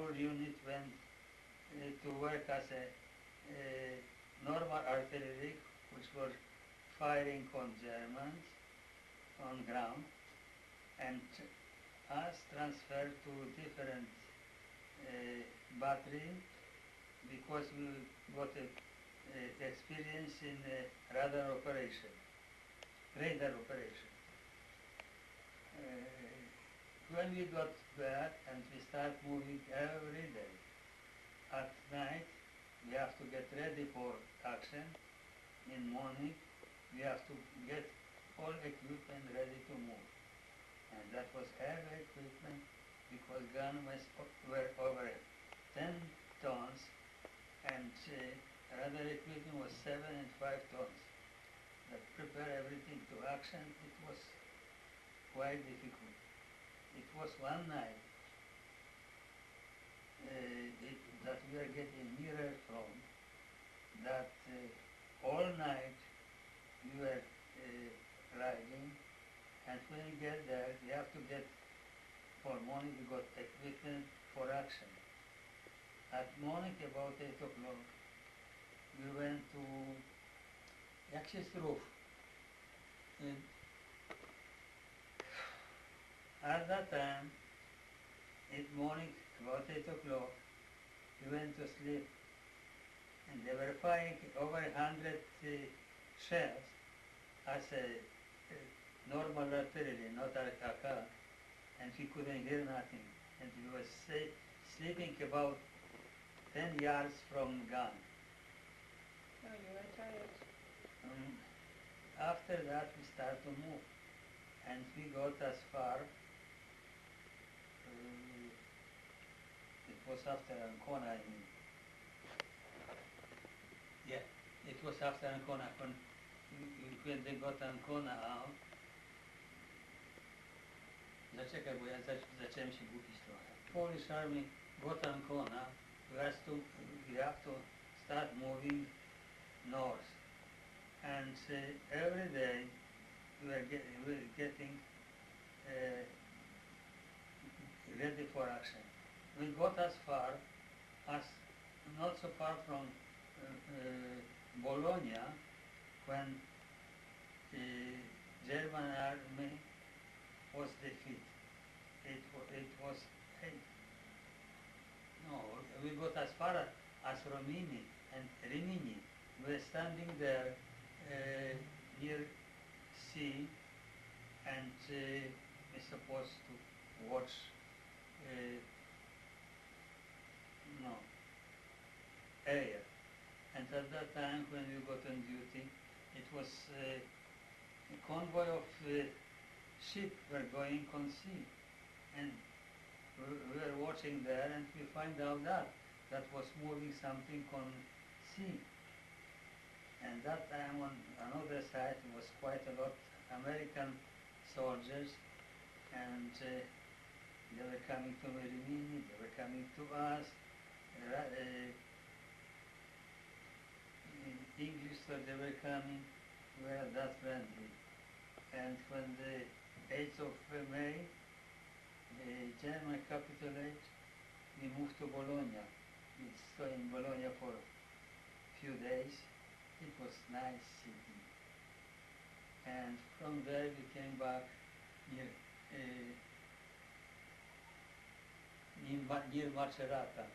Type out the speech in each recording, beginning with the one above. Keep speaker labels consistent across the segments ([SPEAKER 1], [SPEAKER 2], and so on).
[SPEAKER 1] whole unit went to work as a normal artillery, which was firing on Germans on ground, and us transferred to different battery because we got experience in radar operation, radar operation. When we got back and we start moving every day, at night we have to get ready for action. In morning we have to get all equipment ready to move. And that was heavy equipment because guns were over 10 tons and other equipment was 7 and 5 tons. That prepare everything to action, it was quite difficult. It was one night that we are getting nearer from, that all night we were riding, and when we get there, we have to get, for morning we got equipment for action. At morning, about 8 o'clock, we went to access roof. And at that time, in morning, about 8 o'clock, we went to sleep, and they were firing over 100 shells as a normal artillery, not a car, and we couldn't hear nothing. And we were sleeping about 10 yards from gun.
[SPEAKER 2] Oh, you were tired.
[SPEAKER 1] After that, we started to move, and we got as far. It was after Ancona, I mean. Yeah, it was after Ancona. When they got Ancona out, zaczekaj, bo ja zacząłem się głupić trochę. Polish army got Ancona, we have to start moving north. And every day we were getting ready for action. We got as far as, not so far from Bologna, when the German army was defeated. It was, no, we got as far as Rimini, and Rimini. We were standing there near sea, and we're supposed to watch, air. And at that time, when we got on duty, it was a convoy of ships were going on sea, and we were watching there, and we find out that was moving something on sea. And that time on another side was quite a lot American soldiers, and they were coming to Rimini, they were coming to us. English, so they were coming, well, that friendly. And when the 8th of May, the German capitulated, we moved to Bologna. We stayed in Bologna for a few days. It was a nice city. And from there we came back near Macerata,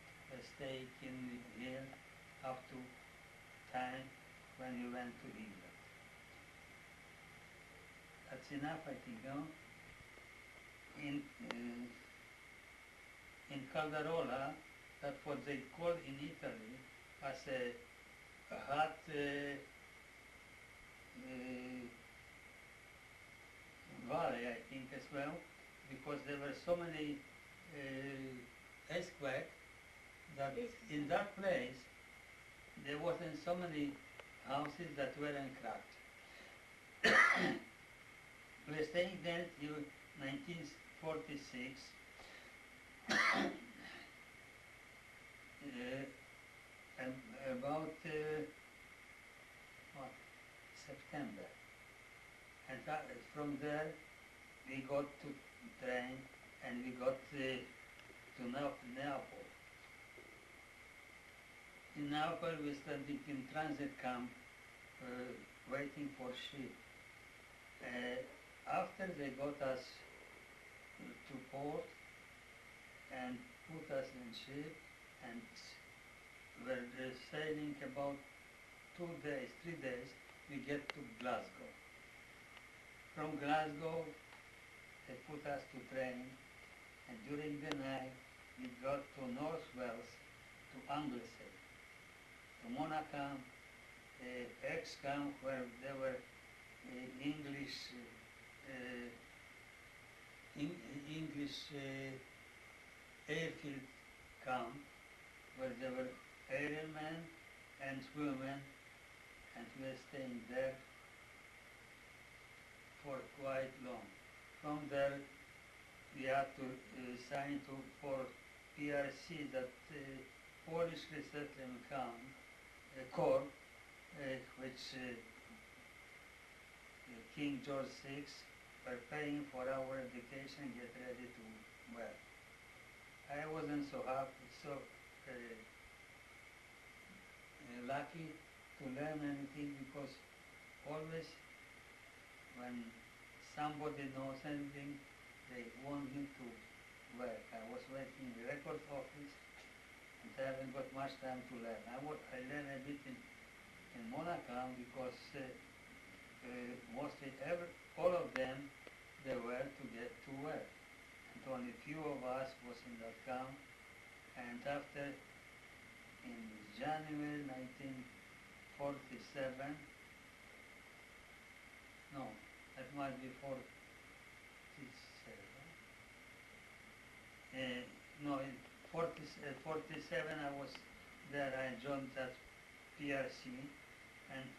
[SPEAKER 1] stayed in the hill up to time when we went to England. That's enough, I think, no? In Caldarola, that's what they call in Italy as a hot valley, I think, as well, because there were so many earthquakes that in that place there wasn't so many houses that weren't cracked. We were staying there till 1946. And about September. And from there we got to train, and we got to Naples. In Naples, we standing in transit camp, waiting for ship. After they got us to port and put us in ship and were sailing about 2 days, 3 days, we get to Glasgow. From Glasgow, they put us to train, and during the night, we got to North Wales, to Anglesey, to Monacamp, ex-camp where there were English airfield camp, where there were airmen and women, and we were staying there for quite long. From there, we had to sign for PRC, that Polish Resettlement Corps, which King George VI were paying for our education, get ready to wear. I wasn't so happy, so lucky to learn anything, because always when somebody knows anything, they want me to work. I was working in the record office, and I haven't got much time to learn. I learned a bit in Monaco, because mostly all of them, they were to get to work. And only few of us was in that camp. And after, in January 1947, no, that might be 47. No, in 47 I was there, I joined that PRC, and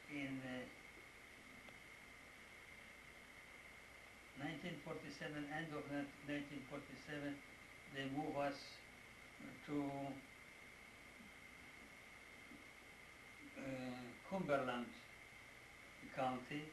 [SPEAKER 1] in 1947, end of 1947, they move us to Cumberland County,